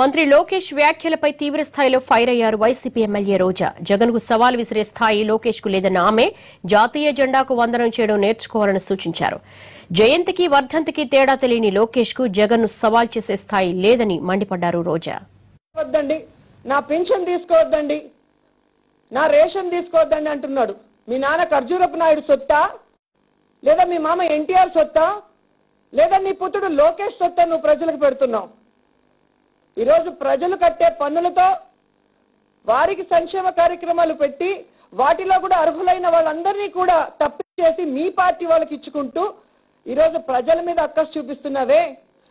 మంత్రి లోకేష్ వ్యాఖ్యలపై తీవ్ర స్థాయిలో ఫైర్ అయ్యారు వైసీపీ ఎమ్మెల్యే రోజా. జగన్ కు సవాల్ విసిరే స్థాయి లోకేష్ కు లేదన్న ఆమె జాతీయ జెండాకు వందనం చేయడం నేర్చుకోవాలని సూచించారు. జయంతికి వర్ధంతికి తేడా తెలియని లోకేష్ కు జగన్ ను సవాల్ చేసే స్థాయి లేదని మండిపడ్డారు రోజా. నా పెన్షన్ తీసుకోవద్దండి, నా రేషన్ తీసుకోవద్దండి అంటున్నాడు. మీ నాన్న ఖర్జూరపు నాయుడు సొత్తా, లేదా మీ మామ ఎన్టీఆర్ సొత్తా, లేదా నీ పుత్రుడు లోకేష్ సొత్తా నువ్వు ప్రజలకు పెడుతున్నావు. ఈరోజు ప్రజలు కట్టే పన్నులతో వారికి సంక్షేమ కార్యక్రమాలు పెట్టి వాటిలో కూడా అర్హులైన వాళ్ళందరినీ కూడా తప్పించేసి మీ పార్టీ వాళ్ళకి ఇచ్చుకుంటూ ఈరోజు ప్రజల మీద అక్కసు చూపిస్తున్నావే.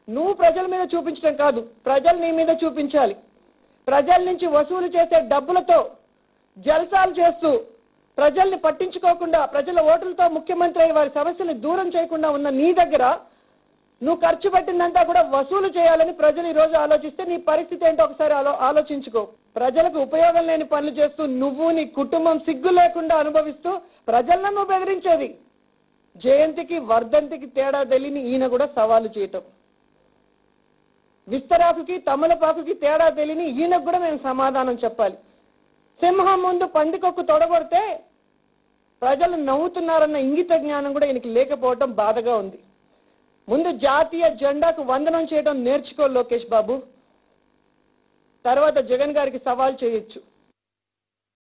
నువ్వు ప్రజల మీద చూపించడం కాదు, ప్రజలు నీ మీద చూపించాలి. ప్రజల నుంచి వసూలు చేసే డబ్బులతో జల్సాలు చేస్తూ ప్రజల్ని పట్టించుకోకుండా ప్రజల ఓటులతో ముఖ్యమంత్రి అయ్యి వారి సమస్యలు దూరం చేయకుండా ఉన్న నీ దగ్గర నువ్వు ఖర్చు పెట్టిందంతా కూడా వసూలు చేయాలని ప్రజలు ఈ రోజు ఆలోచిస్తే నీ పరిస్థితి ఏంటో ఒకసారి ఆలోచించుకో. ప్రజలకు ఉపయోగం లేని పనులు చేస్తూ నువ్వు నీ కుటుంబం సిగ్గు లేకుండా అనుభవిస్తూ ప్రజలను నువ్వు బెదిరించేది. జయంతికి వర్ధంతికి తేడా తెలియని ఈయన కూడా సవాలు చేయటం, విస్తరాకుకి తమలపాకుకి తేడా తెలియని ఈయనకు కూడా మేము సమాధానం చెప్పాలి. సింహం ముందు పందికొక్కు తొడగొడితే ప్రజలు నవ్వుతున్నారన్న ఇంగిత జ్ఞానం కూడా ఈయనకి లేకపోవటం బాధగా ఉంది. ముందు జాతీయ జెండాకు వందనం చేయడం నేర్చుకో లోకేష్ బాబు, తర్వాత జగన్ గారికి సవాల్ చేయొచ్చు.